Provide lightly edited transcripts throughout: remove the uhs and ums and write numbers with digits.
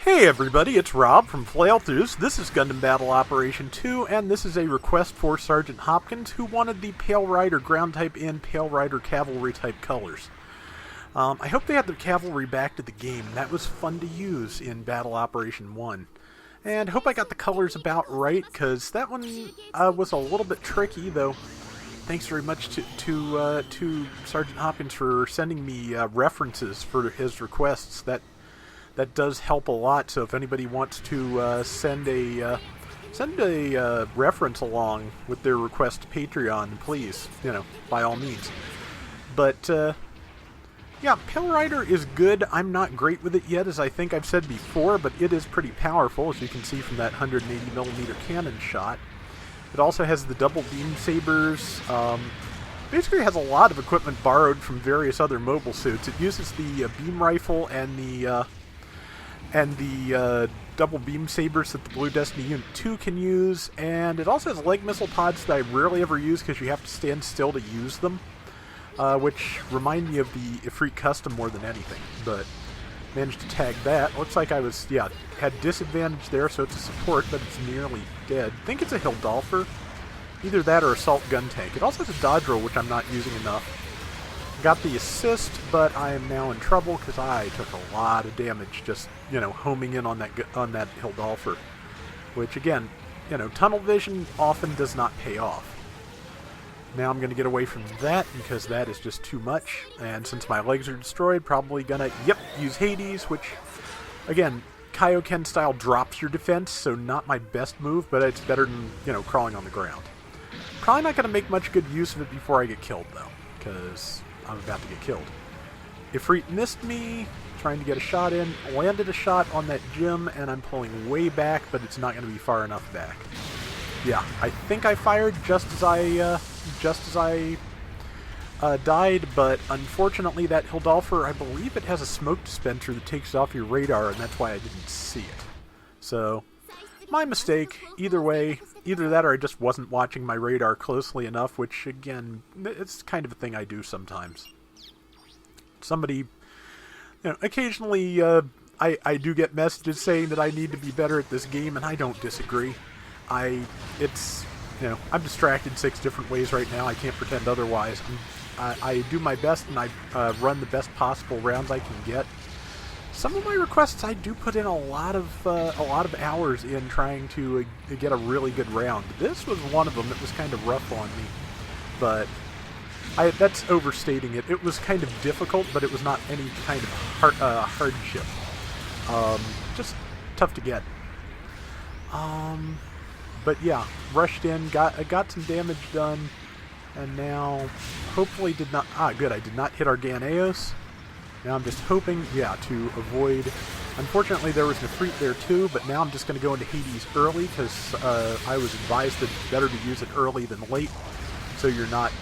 Hey everybody, it's Rob from Flailthroughs. This is Gundam Battle Operation 2, and this is a request for Sergeant Hopkins, who wanted the Pale Rider ground type and Pale Rider cavalry type colors. I hope they had the cavalry back to the game. That was fun to use in Battle Operation 1. And I hope I got the colors about right, because that one was a little bit tricky, though. Thanks very much to Sergeant Hopkins for sending me references for his requests. That does help a lot. So if anybody wants to send a reference along with their request to Patreon, please, by all means. But yeah, Pale Rider is good. I'm not great with it yet, as I think I've said before, but it is pretty powerful, as you can see from that 180mm cannon shot. It also has the double beam sabers. Basically has a lot of equipment borrowed from various other mobile suits. It uses the beam rifle and the double beam sabers that the Blue Destiny Unit 2 can use, and it also has leg missile pods that I rarely ever use because you have to stand still to use them, which remind me of the Ifrit Custom more than anything, but managed to tag that. Looks like I was, had disadvantage there, so it's a support, but it's nearly dead. I think it's a Hildolfer. Either that or Assault Gun Tank. It also has a dodge roll, which I'm not using enough. Got the assist, but I am now in trouble because I took a lot of damage just, homing in on that Hildolfer. Which, again, tunnel vision often does not pay off. Now I'm going to get away from that because that is just too much. And since my legs are destroyed, probably going to, use Hades, which, again, Kaioken style drops your defense, so not my best move, but it's better than, crawling on the ground. Probably not going to make much good use of it before I get killed, though, because I'm about to get killed. Ifrit missed me, trying to get a shot in, landed a shot on that gym, and I'm pulling way back, but it's not going to be far enough back. Yeah, I think I fired just as I died, but unfortunately that Hildolfer, I believe it has a smoke dispenser that takes off your radar, and that's why I didn't see it. So, my mistake. Either way, either that or I just wasn't watching my radar closely enough, which, again, it's kind of a thing I do sometimes. Somebody, occasionally I do get messages saying that I need to be better at this game, and I don't disagree. I'm distracted 6 different ways right now. I can't pretend otherwise. I do my best, and I run the best possible rounds I can get. Some of my requests, I do put in a lot of hours in trying to get a really good round. This was one of them that was kind of rough on me, but that's overstating it. It was kind of difficult, but it was not any kind of hardship. Just tough to get. But yeah, rushed in, got some damage done, and now hopefully did not. Good, I did not hit our Ganaeos. Now I'm just hoping, to avoid... Unfortunately, there was an Ifrit there too, but now I'm just going to go into Hades early, because I was advised that it's better to use it early than late, so you're not,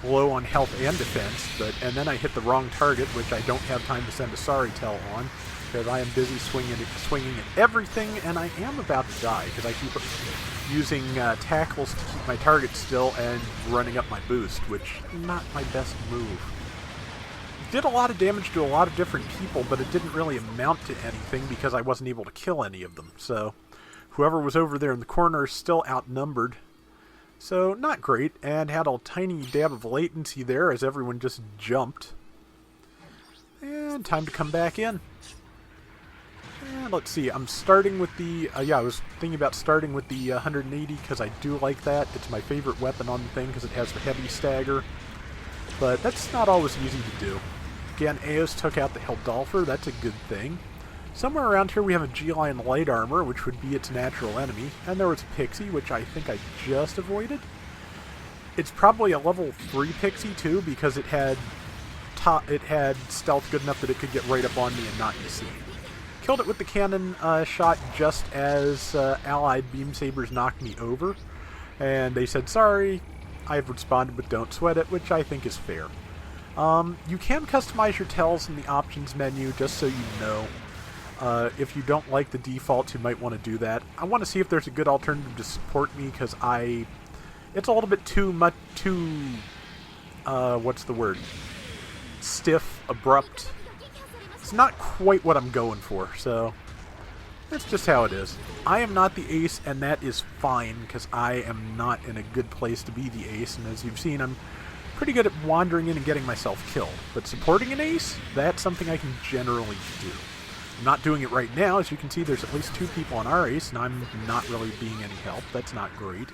low on health and defense. And then I hit the wrong target, which I don't have time to send a sorry tell on, because I am busy swinging at everything, and I am about to die, because I keep using tackles to keep my target still and running up my boost, which is not my best move. Did a lot of damage to a lot of different people, but it didn't really amount to anything because I wasn't able to kill any of them. So whoever was over there in the corner is still outnumbered. So not great, and had a tiny dab of latency there as everyone just jumped. And time to come back in. And let's see, I'm starting with the... I was thinking about starting with the 180 because I do like that. It's my favorite weapon on the thing because it has the heavy stagger. But that's not always easy to do. Again, Aeos took out the Hildolfer, that's a good thing. Somewhere around here we have a G-Line light armor, which would be its natural enemy. And there was a Pixie, which I think I just avoided. It's probably a level 3 Pixie too, because it had stealth good enough that it could get right up on me and not be seen. Killed it with the cannon shot just as allied beam sabers knocked me over. And they said, sorry, I've responded with don't sweat it, which I think is fair. You can customize your tells in the options menu, just so you know. If you don't like the defaults, you might want to do that. I want to see if there's a good alternative to support me, because it's a little bit too what's the word? Stiff, abrupt, It's not quite what I'm going for, so that's just how it is. I am not the ace, and that is fine, because I am not in a good place to be the ace, and as you've seen, I'm pretty good at wandering in and getting myself killed. But supporting an ace, that's something I can generally do. I'm not doing it right now. As you can see, there's at least 2 people on our ace, and I'm not really being any help. That's not great.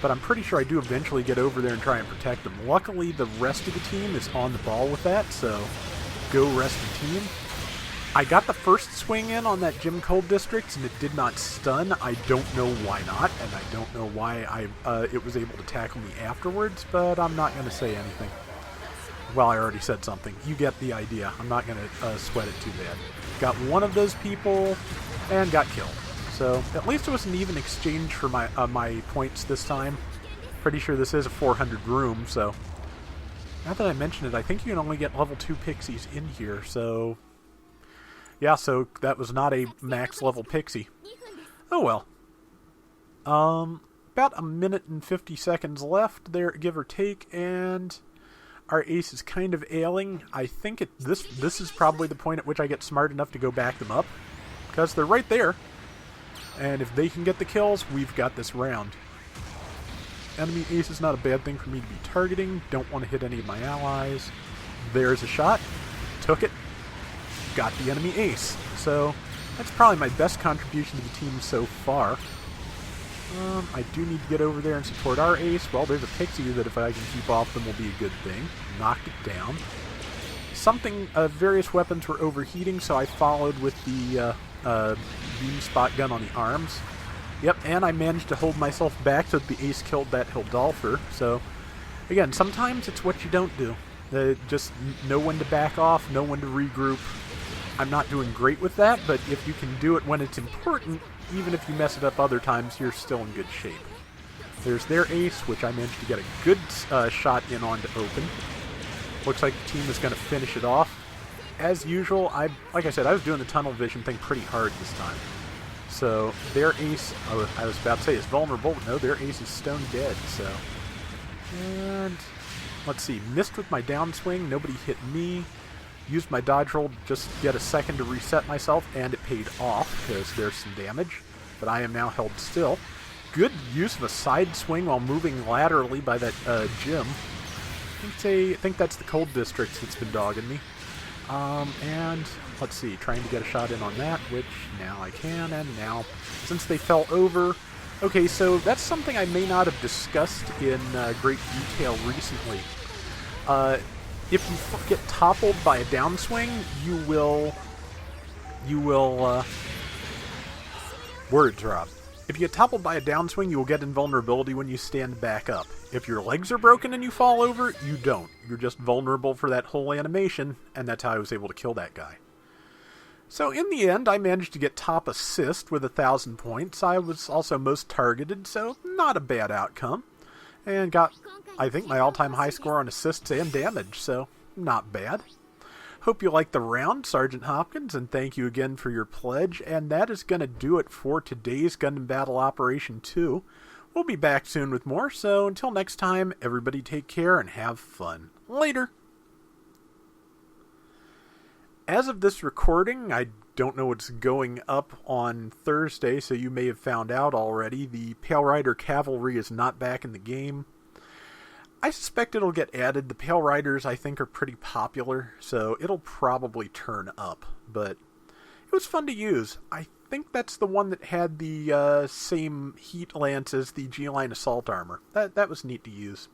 But I'm pretty sure I do eventually get over there and try and protect them. Luckily, the rest of the team is on the ball with that, so go rest of the team. I got the first swing in on that Gym Cold District, and it did not stun. I don't know why not, and I don't know why it was able to tackle me afterwards, but I'm not going to say anything. Well, I already said something. You get the idea. I'm not going to sweat it too bad. Got one of those people and got killed. So at least it was an even exchange for my points this time. Pretty sure this is a 400 room, so now that I mention it, I think you can only get level 2 pixies in here, so yeah, so that was not a max level pixie. Oh well. About a minute and 50 seconds left there, give or take, and our ace is kind of ailing. I think this is probably the point at which I get smart enough to go back them up, because they're right there. And if they can get the kills, we've got this round. Enemy ace is not a bad thing for me to be targeting. Don't want to hit any of my allies. There's a shot. Took it. Got the enemy ace. So that's probably my best contribution to the team so far. I do need to get over there and support our ace. Well, there's a pixie that if I can keep off them will be a good thing. Knocked it down. Various weapons were overheating, so I followed with the beam spot gun on the arms. Yep, and I managed to hold myself back so that the ace killed that Hildolfer. So, again, sometimes it's what you don't do. Just know when to back off, know when to regroup. I'm not doing great with that, but if you can do it when it's important, even if you mess it up other times, you're still in good shape. There's their ace, which I managed to get a good shot in on to open. Looks like the team is going to finish it off. As usual, like I said, I was doing the tunnel vision thing pretty hard this time. So their ace, I was about to say is vulnerable, but no, their ace is stone dead. So, and let's see, missed with my downswing, nobody hit me. Used my dodge roll to just get a second to reset myself, and it paid off because there's some damage. But I am now held still. Good use of a side swing while moving laterally by that gym. I think that's the Cold District that's been dogging me. And let's see, trying to get a shot in on that, which now I can, and now, since they fell over... Okay, so that's something I may not have discussed in great detail recently. If you get toppled by a downswing, you will word drop. If you get toppled by a downswing, you will get invulnerability when you stand back up. If your legs are broken and you fall over, you don't. You're just vulnerable for that whole animation, and that's how I was able to kill that guy. So in the end, I managed to get top assist with 1,000 points. I was also most targeted, so not a bad outcome. And got, I think, my all-time high score on assists and damage, so not bad. Hope you liked the round, Sergeant Hopkins, and thank you again for your pledge. And that is going to do it for today's Gundam Battle Operation 2. We'll be back soon with more, so until next time, everybody take care and have fun. Later! As of this recording, I don't know what's going up on Thursday, so you may have found out already. The Pale Rider Cavalry is not back in the game. I suspect it'll get added. The Pale Riders, I think, are pretty popular, so it'll probably turn up. But it was fun to use. I think that's the one that had the same heat lance as the G-Line Assault Armor. That was neat to use.